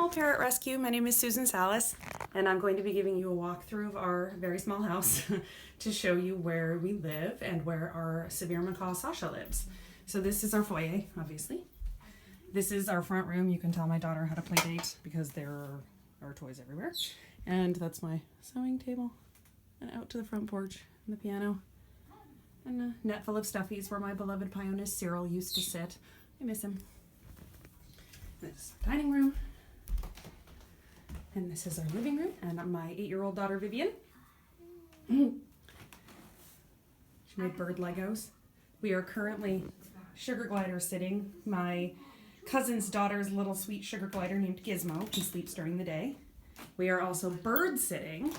Animal Parrot Rescue. My name is Susan Salas, and I'm going to be giving you a walkthrough of our very small house to show you where we live and where our severe macaw Sasha lives. So this is our foyer, obviously. This is our front room. You can tell my daughter how to play date because there are toys everywhere. And that's my sewing table. And out to the front porch and the piano. And a net full of stuffies where my beloved pionist Cyril used to sit. I miss him. This is our dining room. And this is our living room. And my 8-year-old daughter Vivienne. She made bird Legos. We are currently sugar glider sitting my cousin's daughter's little sweet sugar glider named Gizmo. He sleeps during the day. We are also bird sitting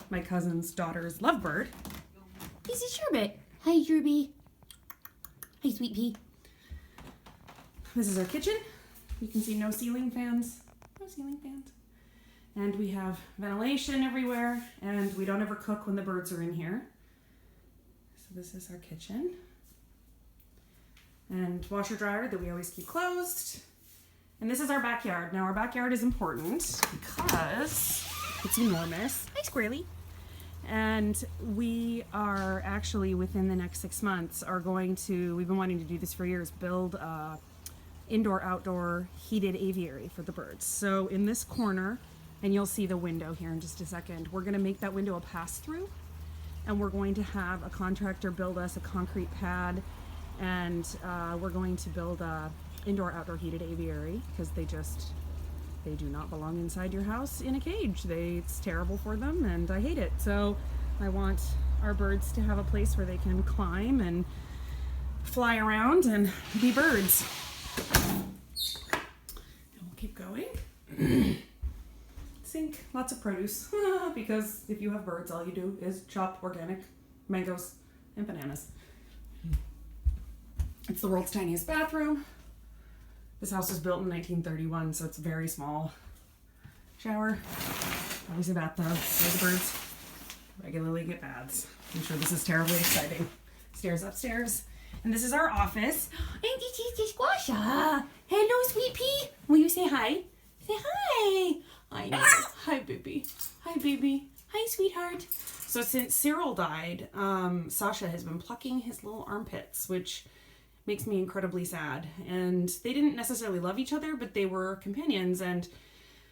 my cousin's daughter's lovebird. This is Sherbet. Hi, Sherby. Hi, Sweet Pea. This is our kitchen. You can see no ceiling fans. No ceiling fans. And we have ventilation everywhere. And we don't ever cook when the birds are in here. So this is our kitchen. And washer dryer that we always keep closed. And this is our backyard. Now our backyard is important because it's enormous. Hi, Squirrely. And we are actually within the next 6 months are going to, we've been wanting to do this for years, build a indoor-outdoor heated aviary for the birds. So in this corner, and you'll see the window here in just a second, we're going to make that window a pass-through, and we're going to have a contractor build us a concrete pad, and we're going to build a indoor-outdoor heated aviary because they do not belong inside your house in a cage. It's terrible for them, and I hate it. So I want our birds to have a place where they can climb and fly around and be birds. And we'll keep going. Sink, lots of produce, because if you have birds, all you do is chop organic mangoes and bananas. It's the world's tiniest bathroom. This house was built in 1931, so it's very small. Shower, obviously bathtub, where the birds regularly get baths. I'm sure this is terribly exciting. Stairs upstairs. And this is our office. And this is the Squasha. Hello, Sweet Pea. Will you say hi? Say hi. I know. Hi, baby. Hi, baby. Hi, sweetheart. So since Cyril died, Sasha has been plucking his little armpits, which makes me incredibly sad. And they didn't necessarily love each other, but they were companions. And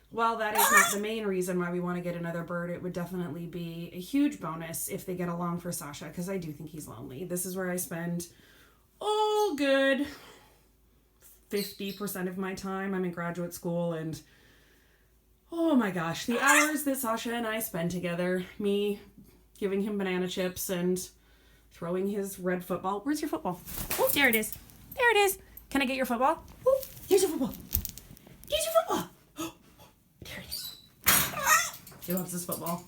while that is not the main reason why we want to get another bird, it would definitely be a huge bonus if they get along for Sasha, because I do think he's lonely. This is where I spend good 50% of my time. I'm in graduate school, and oh my gosh, the hours that Sasha and I spend together, me giving him banana chips and throwing his red football. Where's your football? Oh, there it is. There it is. Can I get your football? Oh, here's your football. Here's your football. Oh, there it is. He loves his football.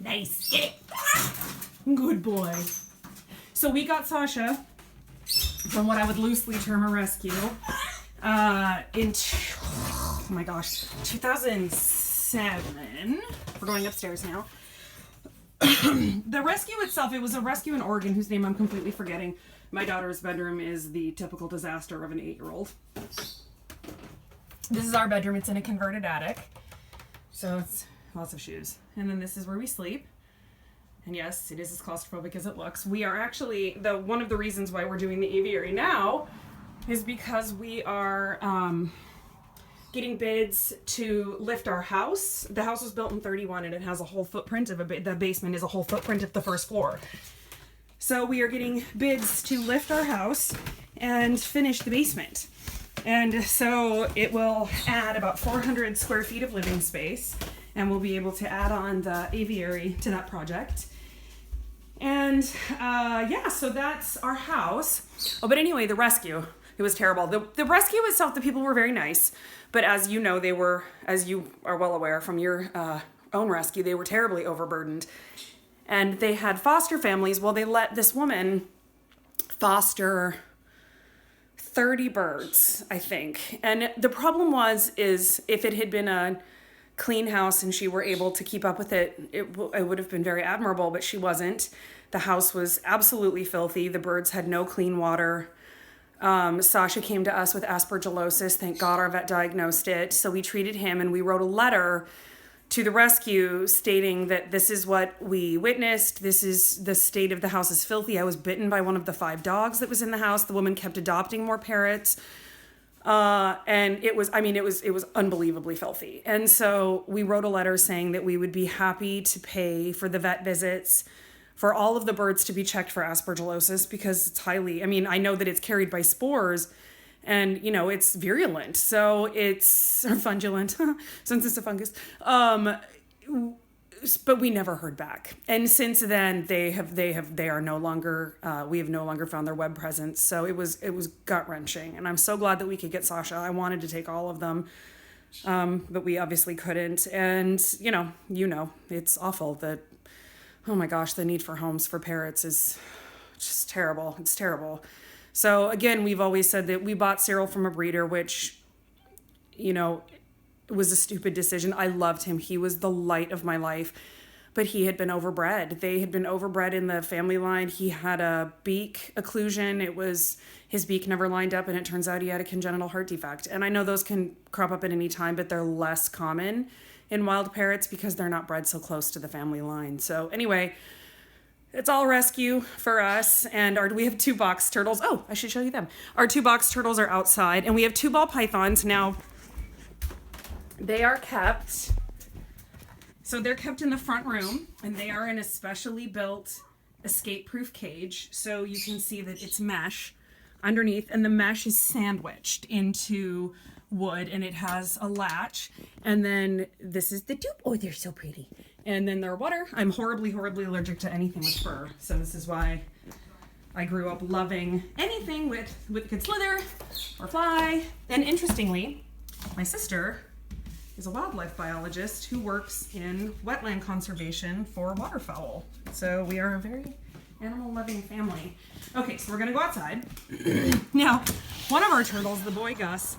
Nice. Get it. Good boy. So we got Sasha from what I would loosely term a rescue in, 2007. We're going upstairs now. The rescue itself, it was a rescue in Oregon whose name I'm completely forgetting. My daughter's bedroom is the typical disaster of an 8-year-old. This is our bedroom. It's in a converted attic. So it's lots of shoes. And then this is where we sleep. And yes, it is as claustrophobic as it looks. We are actually, one of the reasons why we're doing the aviary now is because we are getting bids to lift our house. The house was built in 31 and it has a whole footprint of the basement is a whole footprint of the first floor. So we are getting bids to lift our house and finish the basement. And so it will add about 400 square feet of living space, and we'll be able to add on the aviary to that project. And yeah, so that's our house. Oh, but anyway, the rescue, it was terrible. The rescue itself, the people were very nice, but as you know, they were, as you are well aware from your own rescue, they were terribly overburdened. And they had foster families. Well, they let this woman foster 30 birds, I think. And the problem is if it had been a clean house and she were able to keep up with it, it would have been very admirable, but she wasn't. The house was absolutely filthy. The birds had no clean water. Sasha came to us with aspergillosis. Thank God our vet diagnosed it. So we treated him, and we wrote a letter to the rescue stating that this is what we witnessed. This is the state of the house is filthy. I was bitten by one of the 5 dogs that was in the house. The woman kept adopting more parrots. And it was unbelievably filthy. And so we wrote a letter saying that we would be happy to pay for the vet visits, for all of the birds to be checked for aspergillosis, because it's I know that it's carried by spores, and, it's virulent. So it's fundulent, since it's a fungus. But we never heard back. And since then we have no longer found their web presence. So it was gut wrenching. And I'm so glad that we could get Sasha. I wanted to take all of them. But we obviously couldn't. And, it's awful that, oh my gosh, the need for homes for parrots is just terrible. It's terrible. So again, we've always said that we bought Cyril from a breeder, which, it was a stupid decision. I loved him. He was the light of my life, but he had been overbred. They had been overbred in the family line. He had a beak occlusion. His beak never lined up, and it turns out he had a congenital heart defect. And I know those can crop up at any time, but they're less common in wild parrots because they're not bred so close to the family line. So anyway, it's all rescue for us. And we have 2 box turtles. Oh, I should show you them. Our 2 box turtles are outside, and we have 2 ball pythons. Now, they are kept. So they're kept in the front room, and they are in a specially built escape-proof cage. So you can see that it's mesh underneath, and the mesh is sandwiched into wood, and it has a latch. And then this is the dupe. Oh, they're so pretty. And then their water. I'm horribly, horribly allergic to anything with fur. So this is why I grew up loving anything with could slither or fly. And interestingly, my sister is a wildlife biologist who works in wetland conservation for waterfowl. So we are a very animal-loving family. Okay, so we're gonna go outside. Now, one of our turtles, the boy Gus,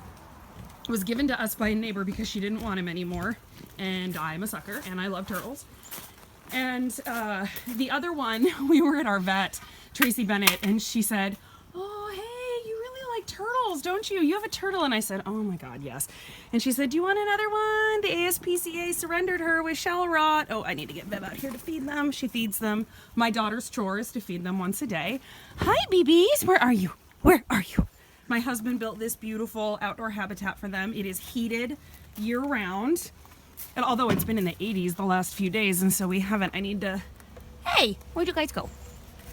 was given to us by a neighbor because she didn't want him anymore. And I'm a sucker, and I love turtles. And the other one, we were at our vet, Tracy Bennett, and she said, "Oh, hey, you really like turtles, don't you? You have a turtle." And I said, "Oh my God, yes." And she said, "Do you want another one? The ASPCA surrendered her with shell rot." Oh, I need to get Bev out here to feed them. She feeds them. My daughter's chore is to feed them once a day. Hi, BBs. Where are you? Where are you? My husband built this beautiful outdoor habitat for them. It is heated year-round. And although it's been in the 80s the last few days, and so we haven't, I need to... Hey, where'd you guys go?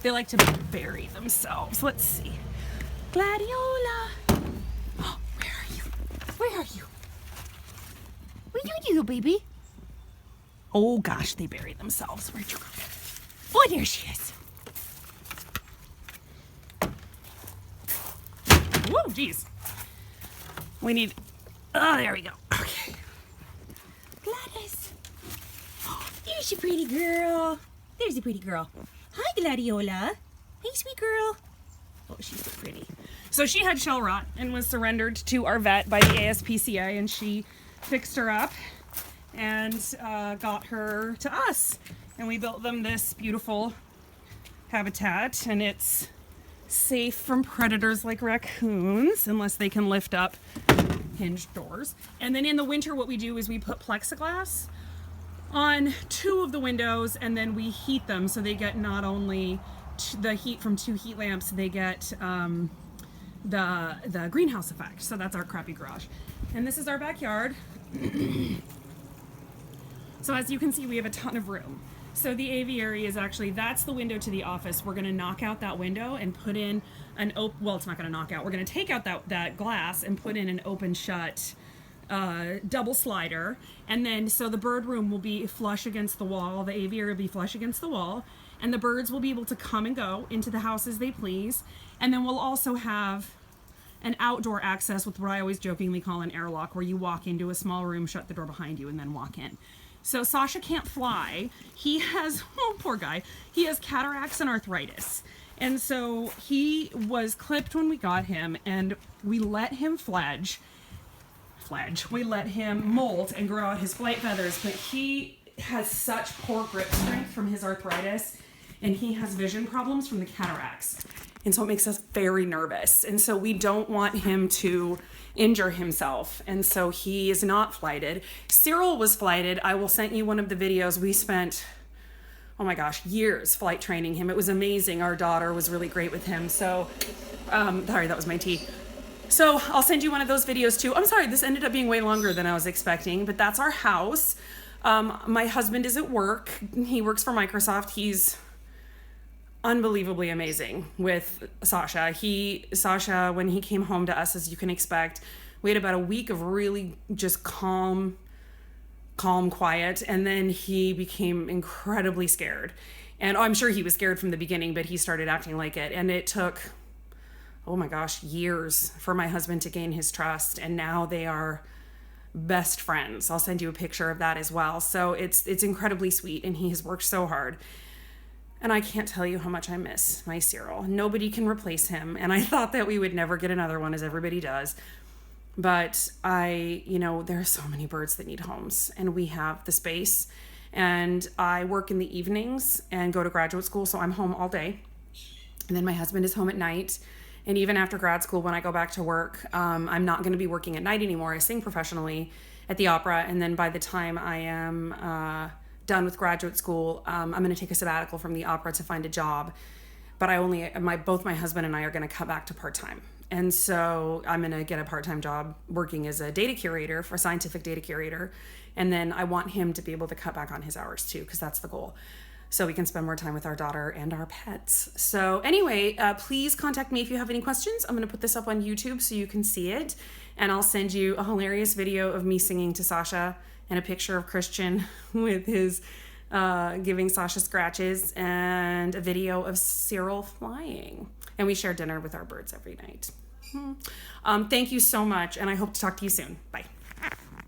They like to bury themselves. Let's see. Gladiola. Oh, where are you? Where are you? Where you, baby? Oh, gosh, they bury themselves. Where'd you go? Oh, there she is. Whoa, geez. We need... Oh, there we go. Okay. Gladys. Oh, there's a pretty girl. There's a pretty girl. Hi, Gladiola. Hey, sweet girl. Oh, she's so pretty. So she had shell rot and was surrendered to our vet by the ASPCA, and she fixed her up and got her to us. And we built them this beautiful habitat, and it's safe from predators like raccoons, unless they can lift up hinged doors. And then in the winter, what we do is we put plexiglass on 2 of the windows, and then we heat them so they get not only the heat from 2 heat lamps, they get the greenhouse effect. So that's our crappy garage. And this is our backyard. So as you can see, we have a ton of room. So the aviary is actually, that's the window to the office. We're going to knock out that window and put in an open, well, it's not going to knock out. We're going to take out that glass and put in an open shut double slider. And then, so the bird room will be flush against the wall. The aviary will be flush against the wall. And the birds will be able to come and go into the house as they please. And then we'll also have an outdoor access with what I always jokingly call an airlock, where you walk into a small room, shut the door behind you, and then walk in. So Sasha can't fly. He has, oh, poor guy, he has cataracts and arthritis. And so he was clipped when we got him, and we let him fledge. We let him molt and grow out his flight feathers, but he has such poor grip strength from his arthritis, and he has vision problems from the cataracts. And so it makes us very nervous. And so we don't want him to injure himself. And so he is not flighted. Cyril was flighted. I will send you one of the videos. We spent, oh my gosh, years flight training him. It was amazing. Our daughter was really great with him. So, sorry, that was my tea. So I'll send you one of those videos too. I'm sorry, this ended up being way longer than I was expecting, but that's our house. My husband is at work. He works for Microsoft. He's unbelievably amazing with Sasha. Sasha, when he came home to us, as you can expect, we had about a week of really just calm, quiet, and then he became incredibly scared. And I'm sure he was scared from the beginning, but he started acting like it. And it took, oh my gosh, years for my husband to gain his trust. And now they are best friends. I'll send you a picture of that as well. So it's incredibly sweet, and he has worked so hard. And I can't tell you how much I miss my Cyril. Nobody can replace him. And I thought that we would never get another one, as everybody does. But there are so many birds that need homes, and we have the space. And I work in the evenings and go to graduate school, so I'm home all day. And then my husband is home at night. And even after grad school, when I go back to work, I'm not going to be working at night anymore. I sing professionally at the opera. And then by the time I am done with graduate school, I'm going to take a sabbatical from the opera to find a job. But both my husband and I are going to cut back to part-time. And so I'm going to get a part-time job working as a data curator, for a scientific data curator. And then I want him to be able to cut back on his hours too, because that's the goal. So we can spend more time with our daughter and our pets. So anyway, please contact me if you have any questions. I'm going to put this up on YouTube so you can see it. And I'll send you a hilarious video of me singing to Sasha and a picture of Christian with his giving Sasha scratches, and a video of Cyril flying. And we share dinner with our birds every night. Thank you so much, and I hope to talk to you soon. Bye.